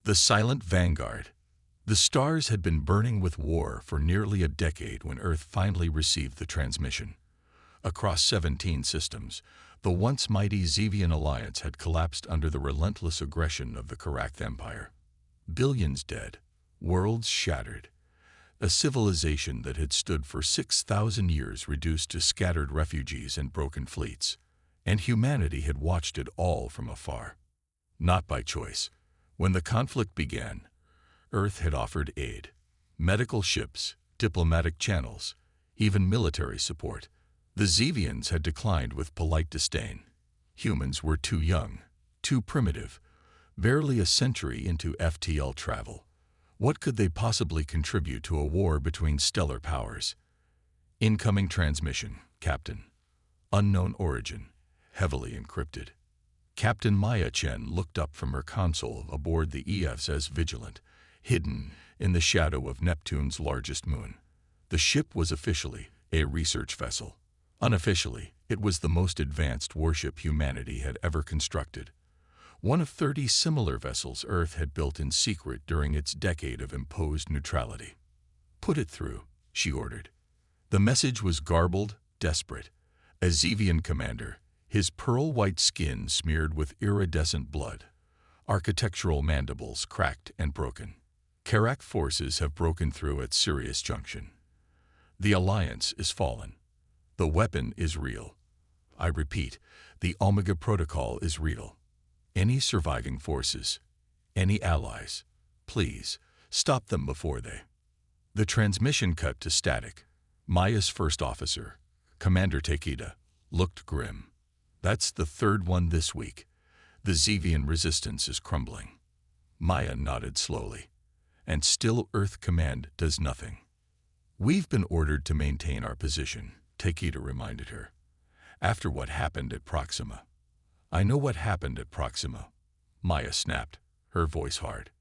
The silent vanguard. The stars had been burning with war for nearly a decade when Earth finally received the transmission. Across 17 systems, the once mighty Zevian alliance had collapsed under the relentless aggression of the Galactic Empire. Billions dead, worlds shattered. A civilization that had stood for 6,000 years reduced to scattered refugees and broken fleets. And humanity had watched it all from afar. Not by choice. When the conflict began, Earth had offered aid. Medical ships, diplomatic channels, even military support. The Zevians had declined with polite disdain. Humans were too young, too primitive, barely a century into FTL travel. What could they possibly contribute to a war between stellar powers? Incoming transmission, Captain. Unknown origin, heavily encrypted. Captain Maya Chen looked up from her console aboard the EFS Vigilant, hidden in the shadow of Neptune's largest moon. The ship was officially a research vessel. Unofficially, it was the most advanced warship humanity had ever constructed. One of 30 similar vessels Earth had built in secret during its decade of imposed neutrality. "Put it through," she ordered. The message was garbled, desperate. A Zevian commander, his pearl-white skin smeared with iridescent blood, architectural mandibles cracked and broken. Galactic forces have broken through at Sirius Junction. The Alliance is fallen. The weapon is real. I repeat, the Omega Protocol is real. Any surviving forces, any allies, please, stop them before they... The transmission cut to static. Maya's first officer, Commander Takeda, looked grim. "That's the third one this week. The Zevian resistance is crumbling." Maya nodded slowly. "And still Earth Command does nothing." "We've been ordered to maintain our position," Takeda reminded her. "After what happened at Proxima." "I know what happened at Proxima," Maya snapped, her voice hard.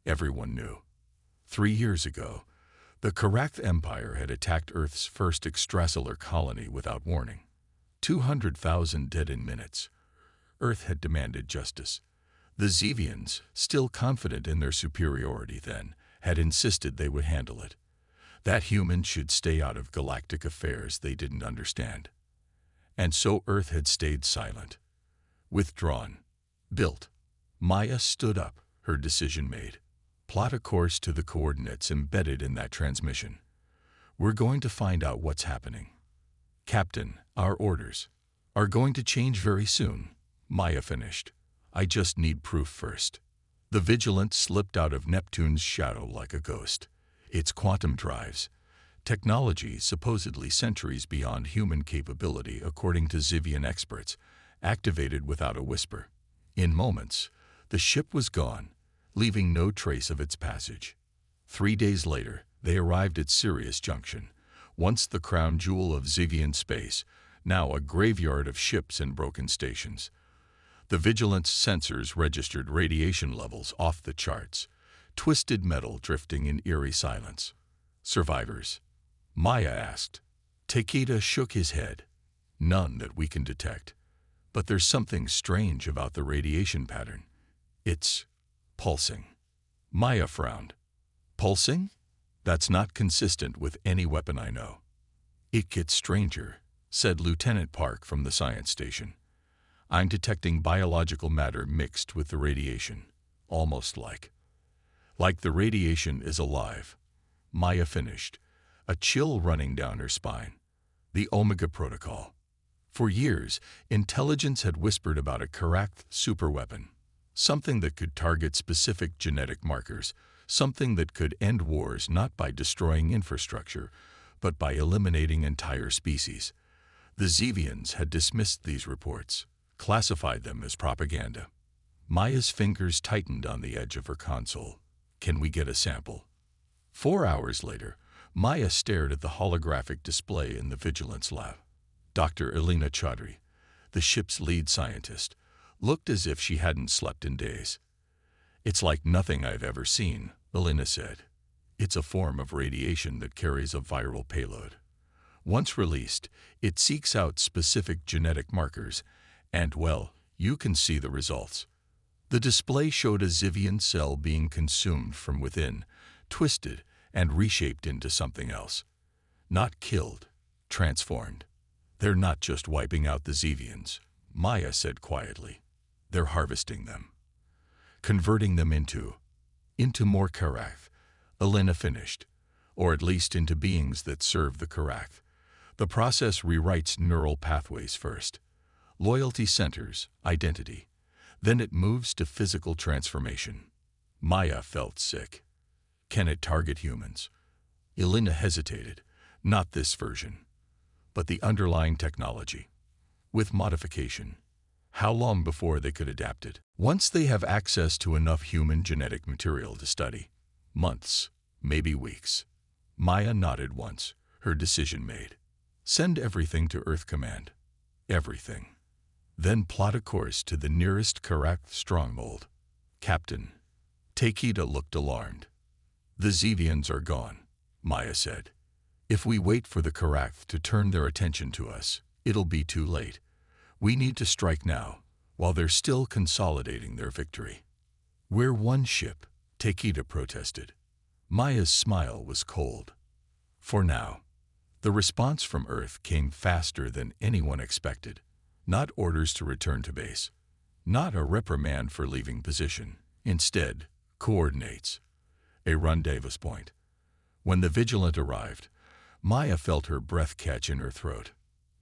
Everyone knew. 3 years ago, the Galactic Empire had attacked Earth's first extrasolar colony without warning. 200,000 dead in minutes. Earth had demanded justice. The Zevians, still confident in their superiority then, had insisted they would handle it. That humans should stay out of galactic affairs they didn't understand. And so Earth had stayed silent. Withdrawn. Built. Maya stood up, her decision made. "Plot a course to the coordinates embedded in that transmission. We're going to find out what's happening." "Captain, our orders are going to change very soon," Maya finished. "I just need proof first." The Vigilant slipped out of Neptune's shadow like a ghost. Its quantum drives, technology supposedly centuries beyond human capability according to Zevian experts, activated without a whisper. In moments, the ship was gone, leaving no trace of its passage. 3 days later, they arrived at Sirius Junction, once the crown jewel of Zevian space, now a graveyard of ships and broken stations. The Vigilant's sensors registered radiation levels off the charts, twisted metal drifting in eerie silence. "Survivors?" Maya asked. Takeda shook his head. "None that we can detect. But there's something strange about the radiation pattern. It's pulsing." Maya frowned. "Pulsing? That's not consistent with any weapon I know." "It gets stranger," said Lieutenant Park from the science station. "I'm detecting biological matter mixed with the radiation, almost like the radiation is alive." Maya finished, a chill running down her spine. The Omega Protocol. For years, intelligence had whispered about a Galactic superweapon, something that could target specific genetic markers, something that could end wars not by destroying infrastructure, but by eliminating entire species. The Zevians had dismissed these reports, classified them as propaganda. Maya's fingers tightened on the edge of her console. "Can we get a sample?" 4 hours later, Maya stared at the holographic display in the Vigilance lab. Dr. Elena Chaudhry, the ship's lead scientist, looked as if she hadn't slept in days. "It's like nothing I've ever seen," Elena said. "It's a form of radiation that carries a viral payload. Once released, it seeks out specific genetic markers, and, well, you can see the results." The display showed a Zivian cell being consumed from within, twisted and reshaped into something else. Not killed, transformed. They're not just wiping out the Zivians, Maya said quietly. They're harvesting them. Converting them into more Karath, Elena finished, or at least into beings that serve the Karath. The process rewrites neural pathways first. Loyalty centers, identity. Then it moves to physical transformation. Maya felt sick. Can it target humans? Elena hesitated. Not this version, but the underlying technology. With modification. How long before they could adapt it? Once they have access to enough human genetic material to study. Months, maybe weeks. Maya nodded once, her decision made. Send everything to Earth Command. Everything. Then plot a course to the nearest Karath stronghold. Captain. Takeda looked alarmed. The Zivians are gone, Maya said. If we wait for the Karath to turn their attention to us, it'll be too late. We need to strike now, while they're still consolidating their victory. We're one ship, Takeda protested. Maya's smile was cold. For now. The response from Earth came faster than anyone expected. Not orders to return to base. Not a reprimand for leaving position. Instead, coordinates. A rendezvous point. When the Vigilant arrived, Maya felt her breath catch in her throat.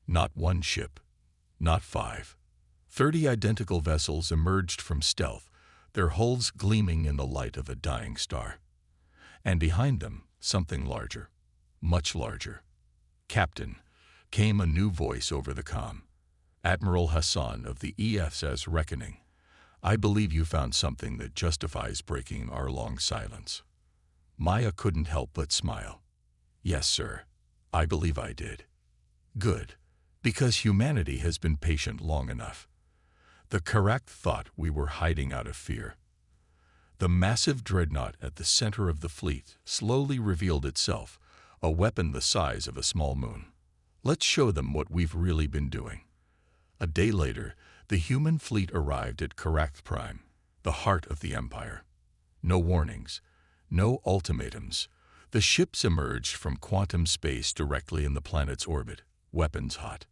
Not one ship. Not 5. 30 identical vessels emerged from stealth, their hulls gleaming in the light of a dying star. And behind them, something larger. Much larger. Captain, came a new voice over the comm. Admiral Hassan of the EF's Reckoning. I believe you found something that justifies breaking our long silence. Maya couldn't help but smile. Yes, sir. I believe I did. Good. Because humanity has been patient long enough. The Karath thought we were hiding out of fear. The massive dreadnought at the center of the fleet slowly revealed itself, a weapon the size of a small moon. Let's show them what we've really been doing. A day later, the human fleet arrived at Karath Prime, the heart of the Empire. No warnings, no ultimatums. The ships emerged from quantum space directly in the planet's orbit, weapons hot.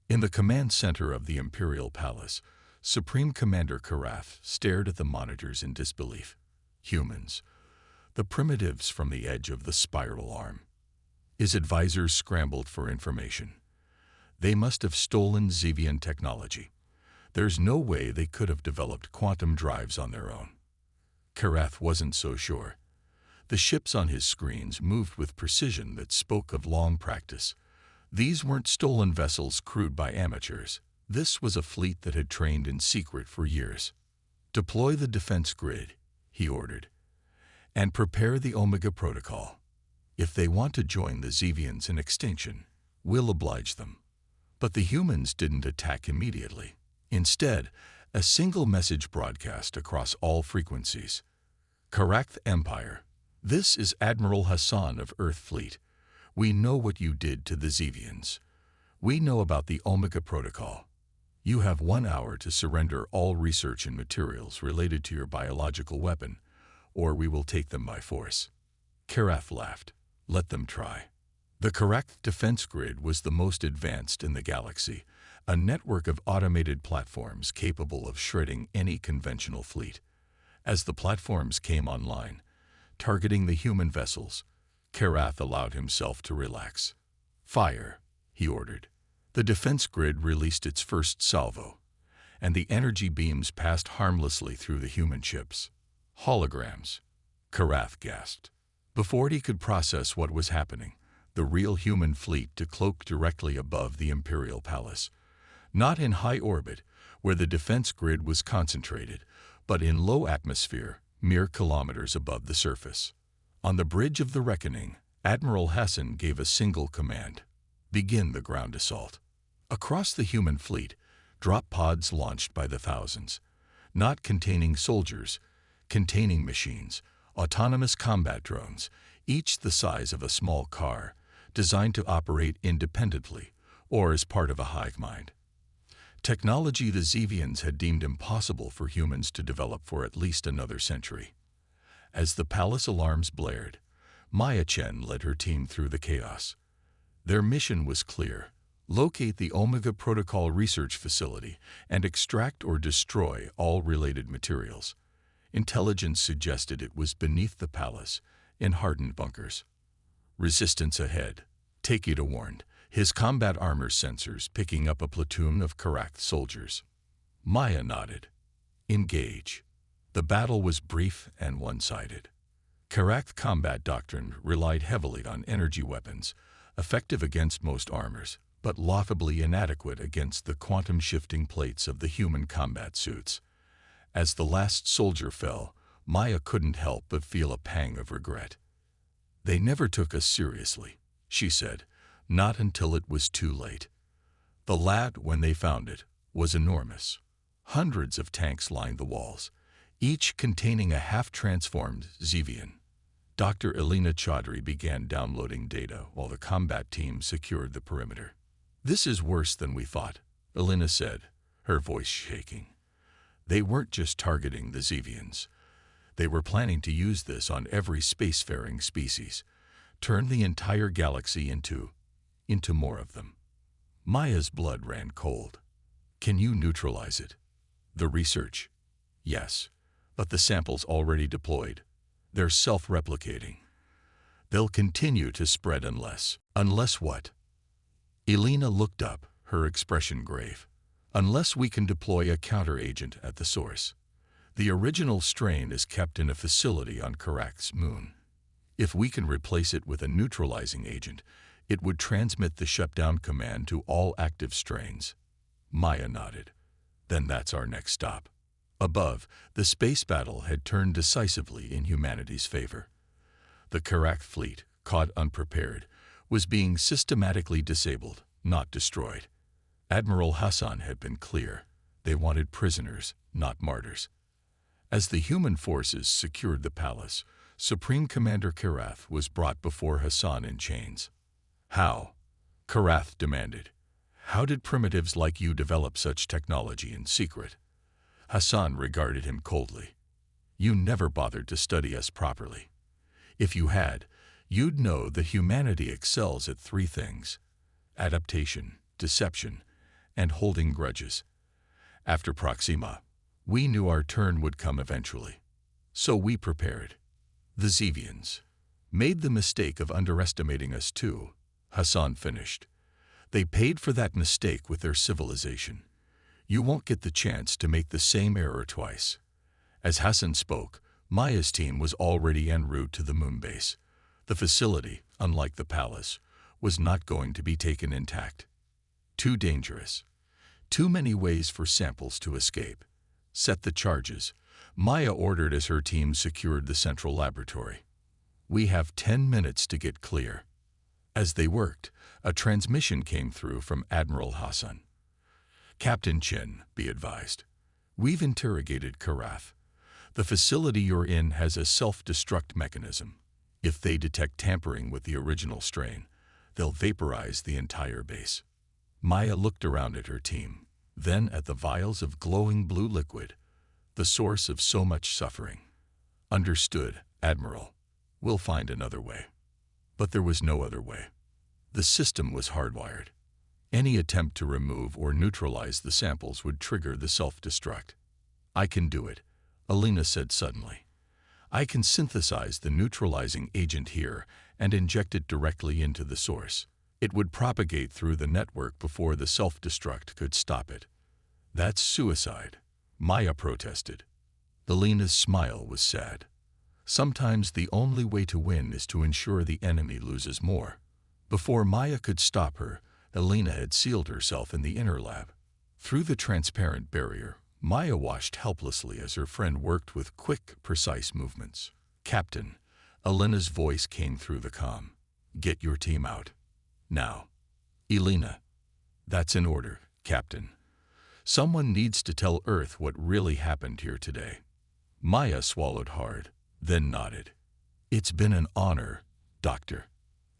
In the command center of the Imperial Palace, Supreme Commander Karath stared at the monitors in disbelief. Humans. The primitives from the edge of the spiral arm. His advisors scrambled for information. They must have stolen Zivian technology. There's no way they could have developed quantum drives on their own. Karath wasn't so sure. The ships on his screens moved with precision that spoke of long practice. These weren't stolen vessels crewed by amateurs. This was a fleet that had trained in secret for years. Deploy the defense grid, he ordered, and prepare the Omega Protocol. If they want to join the Zivians in extinction, we'll oblige them. But the humans didn't attack immediately. Instead, a single message broadcast across all frequencies. Karath Empire. This is Admiral Hassan of Earth Fleet. We know what you did to the Zivians. We know about the Omega Protocol. You have 1 hour to surrender all research and materials related to your biological weapon, or we will take them by force. Karath laughed. Let them try. The Karath defense grid was the most advanced in the galaxy, a network of automated platforms capable of shredding any conventional fleet. As the platforms came online, targeting the human vessels, Karath allowed himself to relax. Fire, he ordered. The defense grid released its first salvo, and the energy beams passed harmlessly through the human ships. Holograms, Karath gasped. Before he could process what was happening, the real human fleet decloaked directly above the Imperial Palace. Not in high orbit, where the defense grid was concentrated, but in low atmosphere, mere kilometers above the surface. On the bridge of the Reckoning, Admiral Hassan gave a single command. Begin the ground assault. Across the human fleet, drop pods launched by the thousands, not containing soldiers, containing machines, autonomous combat drones, each the size of a small car, designed to operate independently or as part of a hive mind. technology the Zevians had deemed impossible for humans to develop for at least another century. As the palace alarms blared, Maya Chen led her team through the chaos. Their mission was clear: locate the Omega Protocol Research Facility and extract or destroy all related materials. Intelligence suggested it was beneath the palace, in hardened bunkers. Resistance ahead, Takeda warned, his combat armor sensors picking up a platoon of Karath soldiers. Maya nodded. Engage. The battle was brief and one-sided. Karath combat doctrine relied heavily on energy weapons, effective against most armors, but laughably inadequate against the quantum-shifting plates of the human combat suits. As the last soldier fell, Maya couldn't help but feel a pang of regret. "They never took us seriously," she said, "not until it was too late." The lab, when they found it, was enormous. Hundreds of tanks lined the walls, each containing a half-transformed Zevian. Dr. Elena Chaudhry began downloading data while the combat team secured the perimeter. "This is worse than we thought," Elena said, her voice shaking. "They weren't just targeting the Zevians. They were planning to use this on every spacefaring species, turn the entire galaxy into more of them." Maya's blood ran cold. "Can you neutralize it?" "The research? Yes, but the samples already deployed. They're self-replicating. They'll continue to spread unless..." "Unless what?" Elena looked up, her expression grave. "Unless we can deploy a counter-agent at the source. The original strain is kept in a facility on Karath's moon. If we can replace it with a neutralizing agent, it would transmit the shutdown command to all active strains." Maya nodded. "Then that's our next stop." Above, the space battle had turned decisively in humanity's favor. The Karath fleet, caught unprepared, was being systematically disabled, not destroyed. Admiral Hassan had been clear: they wanted prisoners, not martyrs. As the human forces secured the palace, Supreme Commander Karath was brought before Hassan in chains. "How?" Karath demanded. "How did primitives like you develop such technology in secret?" Hassan regarded him coldly. "You never bothered to study us properly. If you had, you'd know that humanity excels at three things: adaptation, deception, and holding grudges. After Proxima, we knew our turn would come eventually. So we prepared. The Zevians made the mistake of underestimating us too," Hassan finished. "They paid for that mistake with their civilization. You won't get the chance to make the same error twice." As Hassan spoke, Maya's team was already en route to the moon base. The facility, unlike the palace, was not going to be taken intact. Too dangerous. Too many ways for samples to escape. "Set the charges," Maya ordered as her team secured the central laboratory. "We have 10 minutes to get clear." As they worked, a transmission came through from Admiral Hassan. "Captain Chen," be advised, "we've interrogated Karath. The facility you're in has a self-destruct mechanism. If they detect tampering with the original strain, they'll vaporize the entire base." Maya looked around at her team, then at the vials of glowing blue liquid, the source of so much suffering. "Understood, Admiral. We'll find another way." But there was no other way. The system was hardwired. Any attempt to remove or neutralize the samples would trigger the self-destruct. "I can do it," Elena said suddenly. "I can synthesize the neutralizing agent here and inject it directly into the source. It would propagate through the network before the self-destruct could stop it." "That's suicide," Maya protested. Elena's smile was sad. "Sometimes the only way to win is to ensure the enemy loses more." Before Maya could stop her, Elena had sealed herself in the inner lab. Through the transparent barrier, Maya watched helplessly as her friend worked with quick, precise movements. "Captain," Elena's voice came through the comm. "Get your team out. Now." "Elena." "That's an order, Captain. Someone needs to tell Earth what really happened here today." Maya swallowed hard, then nodded. "It's been an honor, Doctor."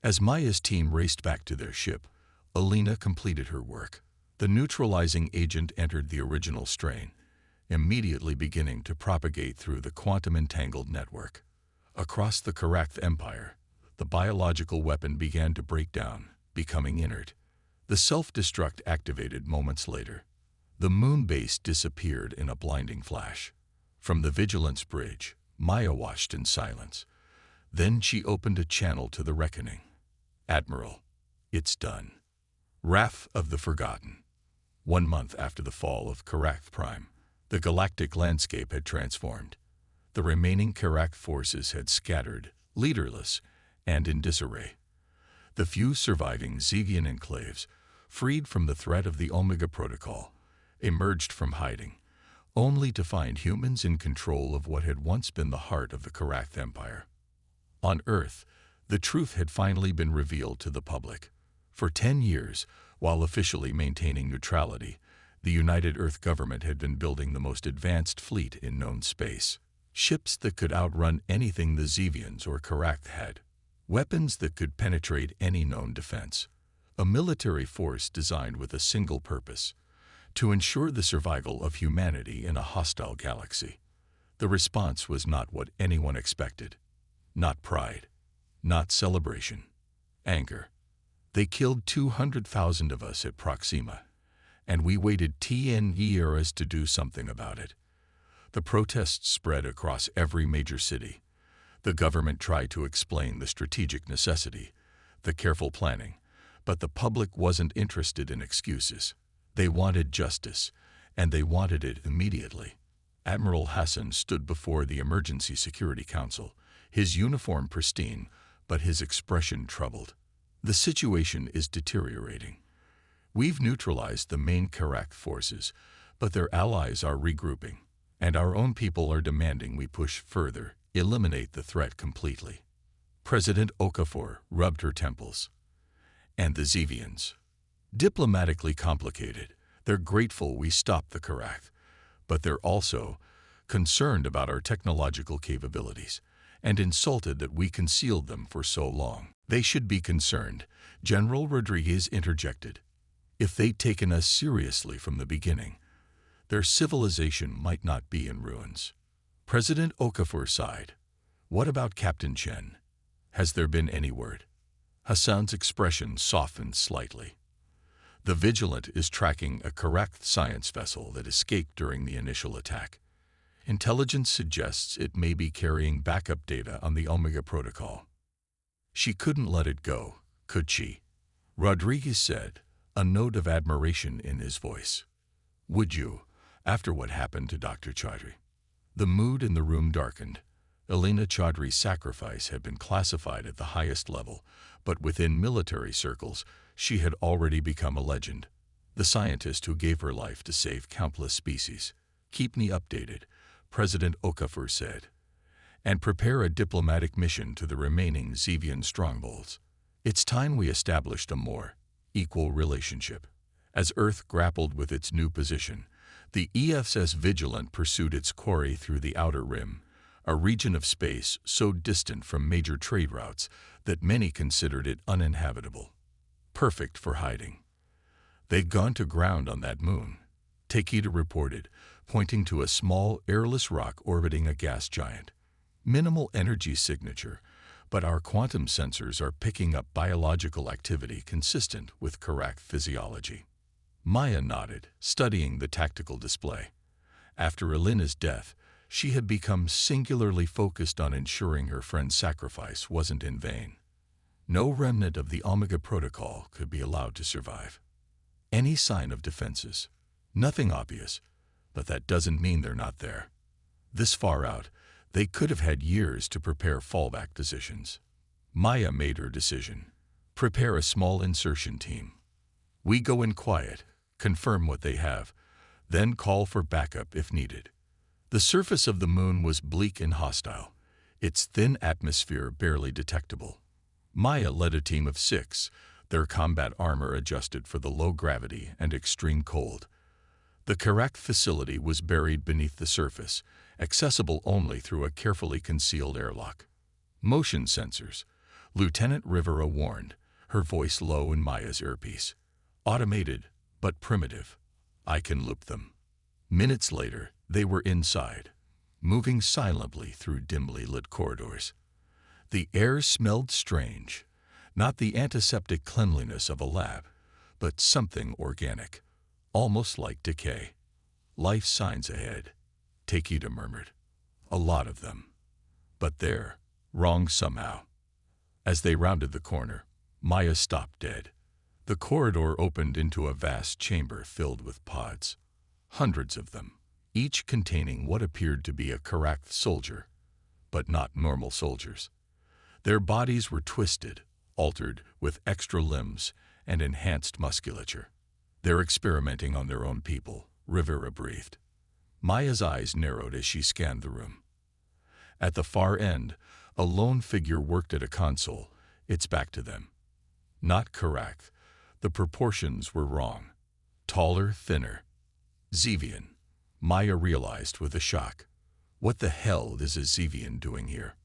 As Maya's team raced back to their ship, Elena completed her work. The neutralizing agent entered the original strain, immediately beginning to propagate through the quantum-entangled network. Across the Karakth Empire, the biological weapon began to break down, becoming inert. The self-destruct activated moments later. The moon base disappeared in a blinding flash. From the Vigilance Bridge, Maya watched in silence. Then she opened a channel to the reckoning. Admiral, it's done. Wrath of the Forgotten. 1 month after the fall of Karakth Prime, the galactic landscape had transformed. The remaining Karakth forces had scattered, leaderless, and in disarray. The few surviving Zevian enclaves, freed from the threat of the Omega Protocol, emerged from hiding, only to find humans in control of what had once been the heart of the Karakth Empire. On Earth, the truth had finally been revealed to the public. For 10 years, while officially maintaining neutrality, the United Earth government had been building the most advanced fleet in known space. Ships that could outrun anything the Zevians or Karakth had. Weapons that could penetrate any known defense. A military force designed with a single purpose: to ensure the survival of humanity in a hostile galaxy. The response was not what anyone expected. Not pride. Not celebration. Anger. They killed 200,000 of us at Proxima, and we waited 10 years to do something about it. The protests spread across every major city. The government tried to explain the strategic necessity, the careful planning, but the public wasn't interested in excuses. They wanted justice, and they wanted it immediately. Admiral Hassan stood before the Emergency Security Council, his uniform pristine, but his expression troubled. The situation is deteriorating. We've neutralized the main Karakth forces, but their allies are regrouping, and our own people are demanding we push further, eliminate the threat completely. President Okafor rubbed her temples. And the Zevians. Diplomatically complicated. They're grateful we stopped the Karakth, but they're also concerned about our technological capabilities and insulted that we concealed them for so long. They should be concerned, General Rodriguez interjected. If they'd taken us seriously from the beginning, their civilization might not be in ruins. President Okafor sighed. What about Captain Chen? Has there been any word? Hassan's expression softened slightly. The Vigilant is tracking a Karakth science vessel that escaped during the initial attack. Intelligence suggests it may be carrying backup data on the Omega Protocol. She couldn't let it go, could she? Rodriguez said, a note of admiration in his voice. Would you, after what happened to Dr. Chaudhry? The mood in the room darkened. Elena Chaudhry's sacrifice had been classified at the highest level, but within military circles, she had already become a legend. The scientist who gave her life to save countless species. Keep me updated, President Okafor said, and prepare a diplomatic mission to the remaining Zevian strongholds. It's time we established a more equal relationship. As Earth grappled with its new position, the EFS Vigilant pursued its quarry through the Outer Rim, a region of space so distant from major trade routes that many considered it uninhabitable. Perfect for hiding. They'd gone to ground on that moon, Takeda reported, pointing to a small, airless rock orbiting a gas giant. Minimal energy signature, but our quantum sensors are picking up biological activity consistent with Karakth physiology. Maya nodded, studying the tactical display. After Elena's death, she had become singularly focused on ensuring her friend's sacrifice wasn't in vain. No remnant of the Omega Protocol could be allowed to survive. Any sign of defenses? Nothing obvious, but that doesn't mean they're not there. This far out, they could have had years to prepare fallback positions. Maya made her decision. Prepare a small insertion team. We go in quiet, confirm what they have, then call for backup if needed. The surface of the moon was bleak and hostile, its thin atmosphere barely detectable. Maya led a team of 6, their combat armor adjusted for the low gravity and extreme cold. The Karakth facility was buried beneath the surface, accessible only through a carefully concealed airlock. Motion sensors, Lieutenant Rivera warned, her voice low in Maya's earpiece. Automated, but primitive. I can loop them. Minutes later, they were inside, moving silently through dimly lit corridors. The air smelled strange, not the antiseptic cleanliness of a lab, but something organic, almost like decay. Life signs ahead, Takeda murmured. A lot of them. But they're wrong somehow. As they rounded the corner, Maya stopped dead. The corridor opened into a vast chamber filled with pods. Hundreds of them, each containing what appeared to be a Galactic soldier, but not normal soldiers. Their bodies were twisted, altered with extra limbs and enhanced musculature. They're experimenting on their own people, Rivera breathed. Maya's eyes narrowed as she scanned the room. At the far end, a lone figure worked at a console, its back to them. Not correct. The proportions were wrong. Taller, thinner. Zevian, Maya realized with a shock. What the hell is a Zevian doing here?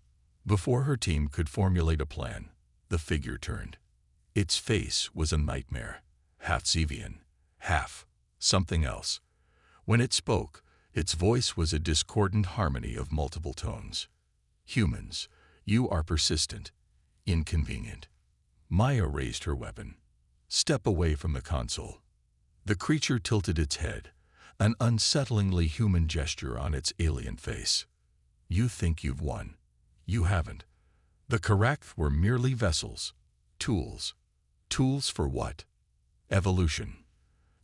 Before her team could formulate a plan, the figure turned. Its face was a nightmare. Half Zevian, half something else. When it spoke, its voice was a discordant harmony of multiple tones. Humans, you are persistent, inconvenient. Maya raised her weapon. Step away from the console. The creature tilted its head, an unsettlingly human gesture on its alien face. You think you've won. You haven't. The Galactic were merely vessels, tools. Tools for what? Evolution.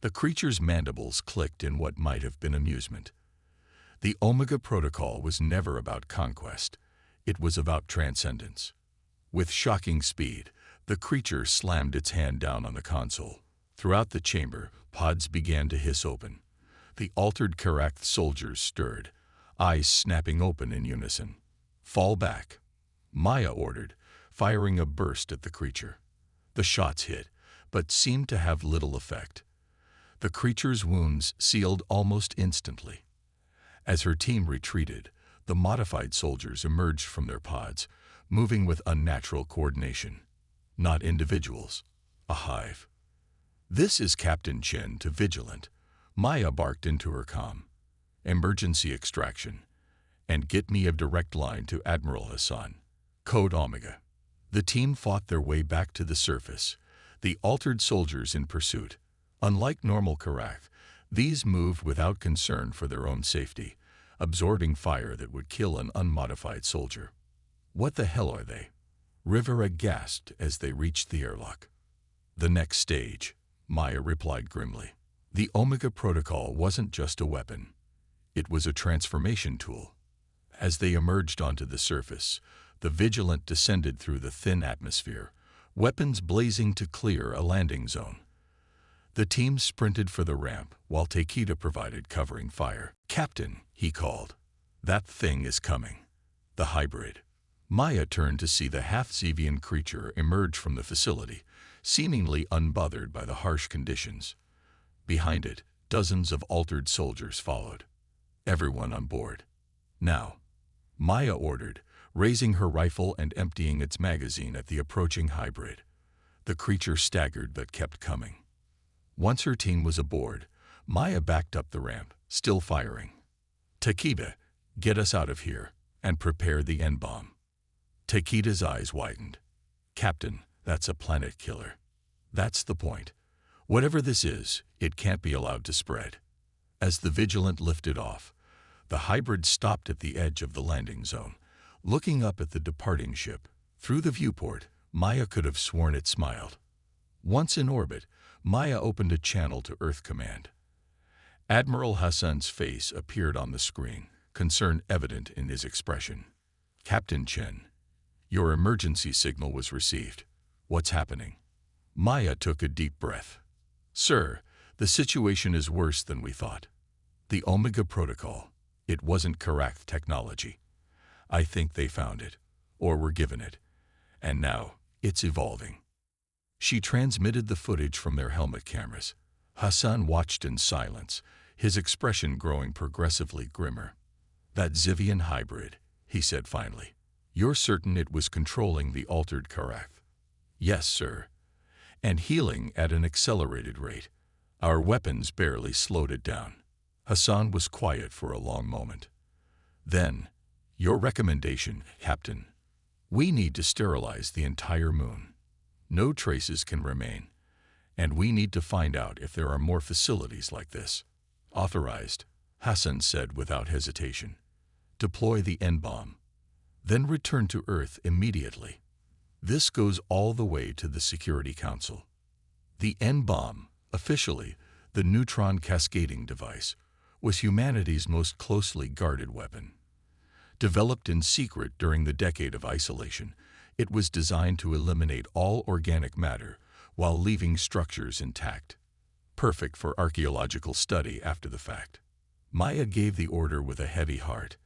The creature's mandibles clicked in what might have been amusement. The Omega Protocol was never about conquest. It was about transcendence. With shocking speed, the creature slammed its hand down on the console. Throughout the chamber, pods began to hiss open. The altered Galactic soldiers stirred, eyes snapping open in unison. Fall back, Maya ordered, firing a burst at the creature. The shots hit, but seemed to have little effect. The creature's wounds sealed almost instantly. As her team retreated, the modified soldiers emerged from their pods, moving with unnatural coordination. Not individuals, a hive. This is Captain Chen to Vigilant, Maya barked into her comm. Emergency extraction. And get me a direct line to Admiral Hassan. Code Omega. The team fought their way back to the surface, the altered soldiers in pursuit. Unlike normal Galactic, these moved without concern for their own safety, absorbing fire that would kill an unmodified soldier. What the hell are they? Rivera gasped as they reached the airlock. The next stage, Maya replied grimly. The Omega Protocol wasn't just a weapon. It was a transformation tool. As they emerged onto the surface, the Vigilant descended through the thin atmosphere, weapons blazing to clear a landing zone. The team sprinted for the ramp while Takeda provided covering fire. Captain, he called. That thing is coming. The hybrid. Maya turned to see the half-Zevian creature emerge from the facility, seemingly unbothered by the harsh conditions. Behind it, dozens of altered soldiers followed. Everyone on board. Now, Maya ordered, raising her rifle and emptying its magazine at the approaching hybrid. The creature staggered but kept coming. Once her team was aboard, Maya backed up the ramp, still firing. Takeda, get us out of here, and prepare the N-bomb. Takeda's eyes widened. Captain, that's a planet killer. That's the point. Whatever this is, it can't be allowed to spread. As the Vigilant lifted off, the hybrid stopped at the edge of the landing zone, looking up at the departing ship. Through the viewport, Maya could have sworn it smiled. Once in orbit, Maya opened a channel to Earth Command. Admiral Hassan's face appeared on the screen, concern evident in his expression. Captain Chen, your emergency signal was received. What's happening? Maya took a deep breath. Sir, the situation is worse than we thought. The Omega Protocol. It wasn't correct technology. I think they found it, or were given it, and now it's evolving. She transmitted the footage from their helmet cameras. Hassan watched in silence, his expression growing progressively grimmer. That Zevian hybrid, he said finally. You're certain it was controlling the altered Galactic? Yes, sir. And healing at an accelerated rate. Our weapons barely slowed it down. Hassan was quiet for a long moment. Then, your recommendation, Captain. We need to sterilize the entire moon. No traces can remain. And we need to find out if there are more facilities like this. Authorized, Hassan said without hesitation. Deploy the N-bomb. Then return to Earth immediately. This goes all the way to the Security Council. The N-bomb, officially the neutron cascading device, was humanity's most closely guarded weapon. Developed in secret during the decade of isolation, it was designed to eliminate all organic matter while leaving structures intact. Perfect for archaeological study after the fact. Maya gave the order with a heavy heart.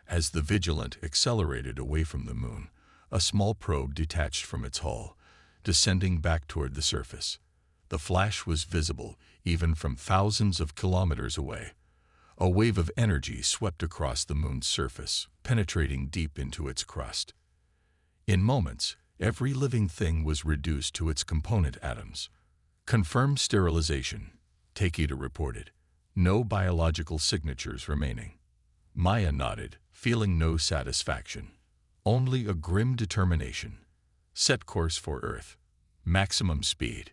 As the Vigilant accelerated away from the moon, a small probe detached from its hull, descending back toward the surface. The flash was visible even from thousands of kilometers away. A wave of energy swept across the moon's surface, penetrating deep into its crust. In moments, every living thing was reduced to its component atoms. Confirmed sterilization, Takeda reported. No biological signatures remaining. Maya nodded, feeling no satisfaction. Only a grim determination. Set course for Earth. Maximum speed.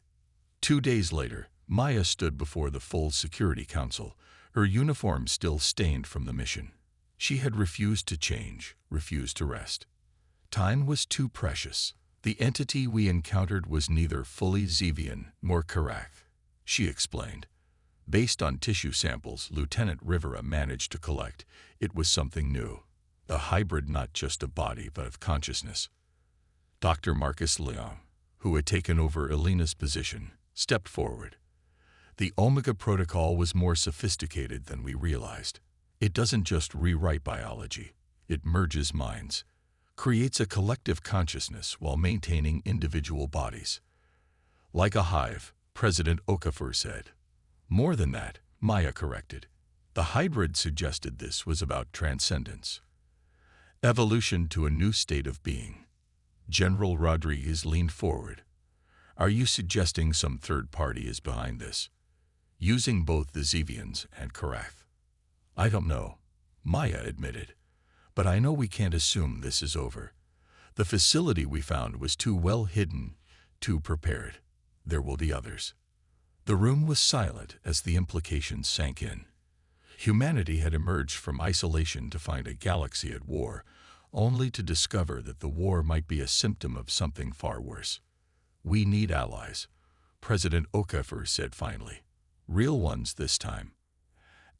2 days later, Maya stood before the full Security Council, her uniform still stained from the mission. She had refused to change, refused to rest. Time was too precious. The entity we encountered was neither fully Zevian nor Karak, she explained. Based on tissue samples Lieutenant Rivera managed to collect, it was something new. A hybrid not just of body but of consciousness. Dr. Marcus Leong, who had taken over Elena's position, stepped forward. The Omega Protocol was more sophisticated than we realized. It doesn't just rewrite biology. It merges minds, creates a collective consciousness while maintaining individual bodies. Like a hive, President Okafor said. More than that, Maya corrected. The hybrid suggested this was about transcendence. Evolution to a new state of being. General Rodriguez leaned forward. Are you suggesting some third party is behind this? Using both the Zevians and Karath? I don't know, Maya admitted. But I know we can't assume this is over. The facility we found was too well hidden, too prepared. There will be others. The room was silent as the implications sank in. Humanity had emerged from isolation to find a galaxy at war, only to discover that the war might be a symptom of something far worse. We need allies, President Okafor said finally. Real ones this time.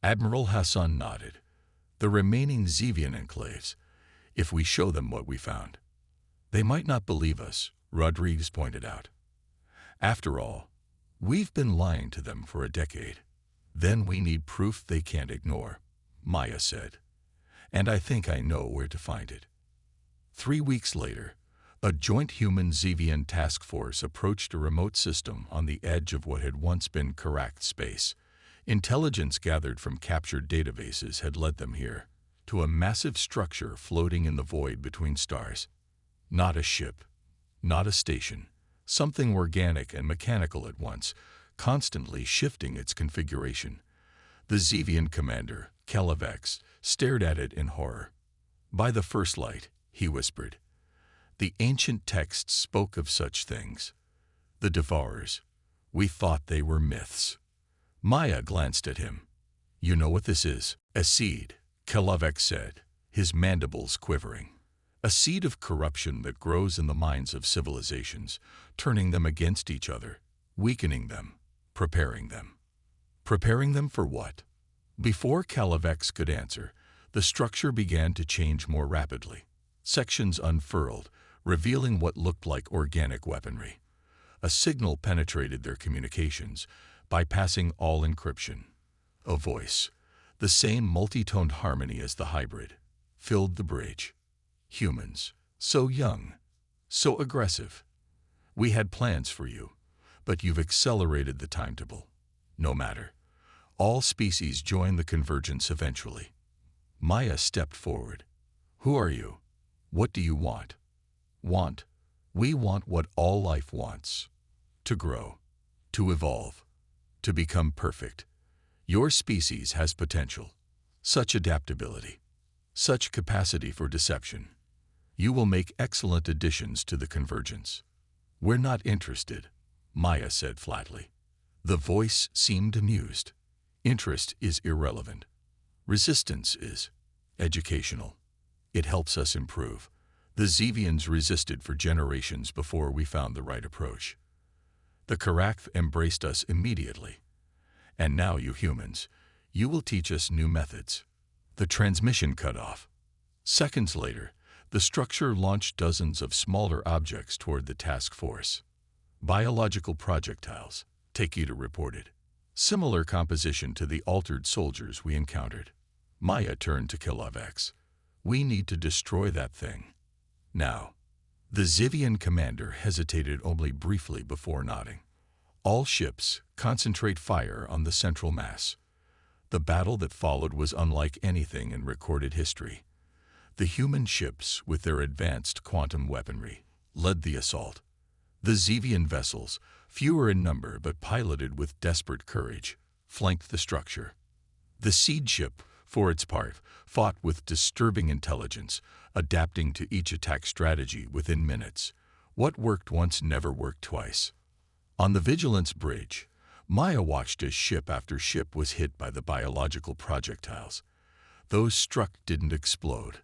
Admiral Hassan nodded. The remaining Zevian enclaves, if we show them what we found. They might not believe us, Rodriguez pointed out. After all, we've been lying to them for a decade. Then we need proof they can't ignore, Maya said. And I think I know where to find it. 3 weeks later, a joint human-Zevian task force approached a remote system on the edge of what had once been Karak space. Intelligence gathered from captured databases had led them here, to a massive structure floating in the void between stars. Not a ship, not a station, something organic and mechanical at once, constantly shifting its configuration. The Zevian commander, Kalavex, stared at it in horror. By the first light, he whispered. The ancient texts spoke of such things. The Devourers. We thought they were myths. Maya glanced at him. You know what this is? A seed, Kalavex said, his mandibles quivering. A seed of corruption that grows in the minds of civilizations, turning them against each other, weakening them, preparing them. Preparing them for what? Before Kalavex could answer, the structure began to change more rapidly. Sections unfurled, revealing what looked like organic weaponry. A signal penetrated their communications, bypassing all encryption. A voice, the same multi-toned harmony as the hybrid, filled the bridge. Humans, so young, so aggressive. We had plans for you, but you've accelerated the timetable. No matter. All species join the convergence eventually. Maya stepped forward. Who are you? What do you want? Want. We want what all life wants. To grow. To evolve. to become perfect. Your species has potential, such adaptability, such capacity for deception. You will make excellent additions to the convergence. We're not interested, Maya said flatly. The voice seemed amused. Interest is irrelevant. Resistance is educational. It helps us improve. The Zevians resisted for generations before we found the right approach. The Karakth embraced us immediately. And now, you humans, you will teach us new methods. The transmission cut off. Seconds later, the structure launched dozens of smaller objects toward the task force. Biological projectiles, Takeda reported. Similar composition to the altered soldiers we encountered. Maya turned to Kilovex. We need to destroy that thing. Now. The Zivian commander hesitated only briefly before nodding. All ships, concentrate fire on the central mass. The battle that followed was unlike anything in recorded history. The human ships, with their advanced quantum weaponry, led the assault. The Zevian vessels, fewer in number but piloted with desperate courage, flanked the structure. The seed ship, for its part, fought with disturbing intelligence, adapting to each attack strategy within minutes. What worked once never worked twice. On the Vigilance Bridge, Maya watched as ship after ship was hit by the biological projectiles. Those struck didn't explode.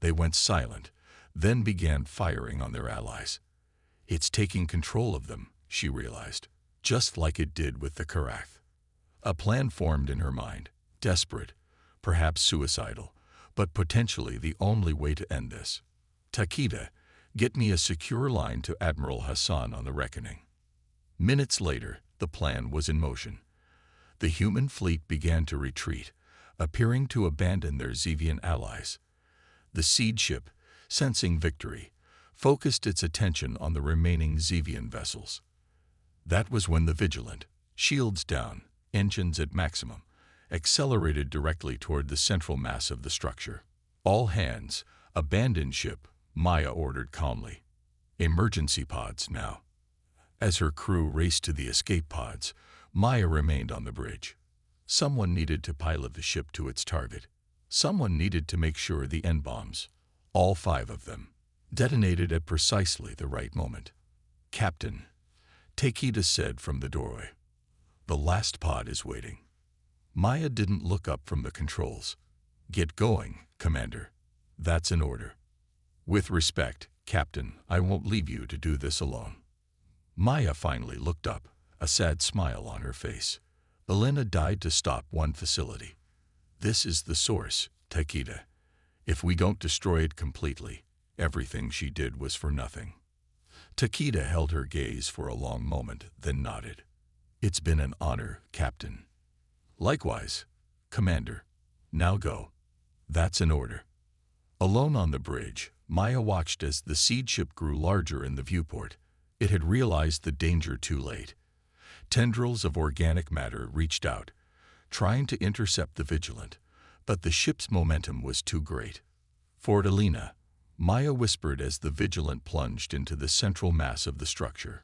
They went silent, then began firing on their allies. It's taking control of them, she realized, just like it did with the Karakth. A plan formed in her mind, desperate, perhaps suicidal, but potentially the only way to end this. Takeda, get me a secure line to Admiral Hassan on the Reckoning. Minutes later, the plan was in motion. The human fleet began to retreat, appearing to abandon their Zevian allies. The seed ship, sensing victory, focused its attention on the remaining Zevian vessels. That was when the Vigilant, shields down, engines at maximum, accelerated directly toward the central mass of the structure. All hands, abandon ship, Maya ordered calmly. Emergency pods now. As her crew raced to the escape pods, Maya remained on the bridge. Someone needed to pilot the ship to its target. Someone needed to make sure the N-bombs, all 5 of them, detonated at precisely the right moment. Captain, Takeda said from the doorway. The last pod is waiting. Maya didn't look up from the controls. Get going, Commander. That's an order. With respect, Captain, I won't leave you to do this alone. Maya finally looked up, a sad smile on her face. Elena died to stop one facility. This is the source, Takeda. If we don't destroy it completely, everything she did was for nothing. Takeda held her gaze for a long moment, then nodded. It's been an honor, Captain. Likewise, Commander. Now go. That's an order. Alone on the bridge, Maya watched as the seed ship grew larger in the viewport. It had realized the danger too late. Tendrils of organic matter reached out, trying to intercept the Vigilant, but the ship's momentum was too great. For Elena, Maya whispered as the Vigilant plunged into the central mass of the structure.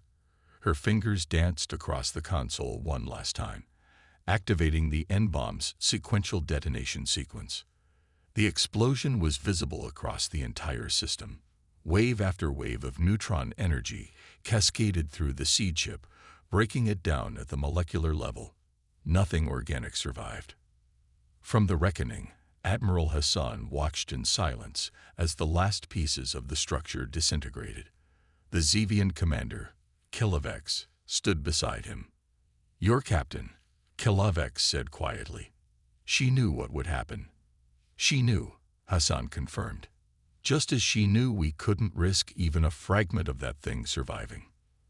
Her fingers danced across the console one last time, activating the N-bomb's sequential detonation sequence. The explosion was visible across the entire system. Wave after wave of neutron energy cascaded through the seed ship, breaking it down at the molecular level. Nothing organic survived. From the Reckoning, Admiral Hassan watched in silence as the last pieces of the structure disintegrated. The Zevian commander, Kilovex, stood beside him. Your captain, Kilovex said quietly. She knew what would happen. She knew, Hassan confirmed. Just as she knew we couldn't risk even a fragment of that thing surviving.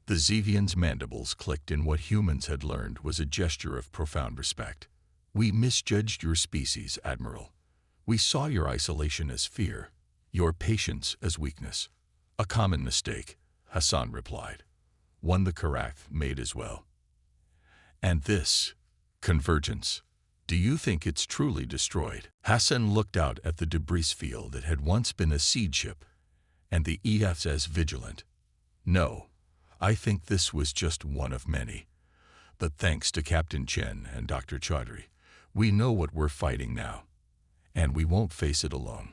The Zevian's mandibles clicked in what humans had learned was a gesture of profound respect. We misjudged your species, Admiral. We saw your isolation as fear, your patience as weakness. A common mistake, Hassan replied. One the Karakth made as well. And this, convergence, do you think it's truly destroyed? Hassan looked out at the debris field that had once been a seed ship, and the EFs as Vigilant. No, I think this was just one of many. But thanks to Captain Chen and Dr. Chaudhry, we know what we're fighting now, and we won't face it alone.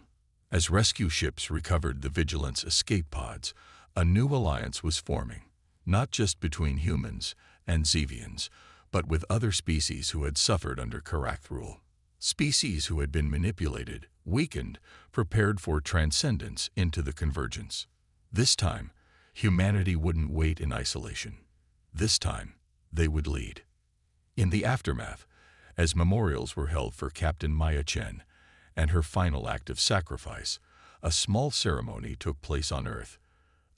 As rescue ships recovered the Vigilance escape pods, a new alliance was forming, not just between humans and Zevians, but with other species who had suffered under Karak rule. Species who had been manipulated, weakened, prepared for transcendence into the convergence. This time, humanity wouldn't wait in isolation. This time, they would lead. In the aftermath, as memorials were held for Captain Maya Chen and her final act of sacrifice, a small ceremony took place on Earth.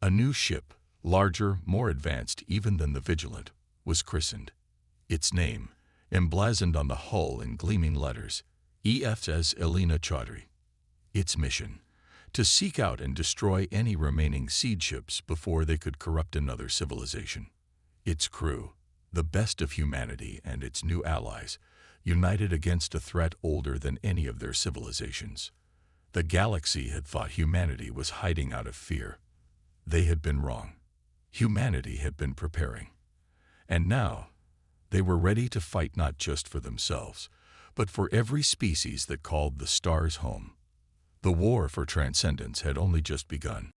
A new ship, larger, more advanced even than the Vigilant, was christened. Its name, emblazoned on the hull in gleaming letters, EFS Elena Chaudhry. Its mission, to seek out and destroy any remaining seed ships before they could corrupt another civilization. Its crew, the best of humanity and its new allies, united against a threat older than any of their civilizations. The galaxy had thought humanity was hiding out of fear. They had been wrong. Humanity had been preparing. And now, they were ready to fight not just for themselves, but for every species that called the stars home. The war for transcendence had only just begun.